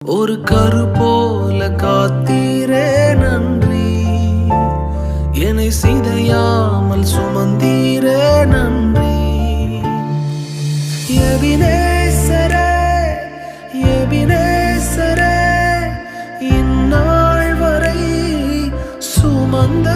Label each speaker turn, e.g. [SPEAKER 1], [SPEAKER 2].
[SPEAKER 1] ஒரு கரு போல காத்தீரே நன்றி, என்னை சிதையாமல் சுமந்தீரே நன்றி. எபினேசரே எபினேசரே, இந்நாள் வரை சுமந்த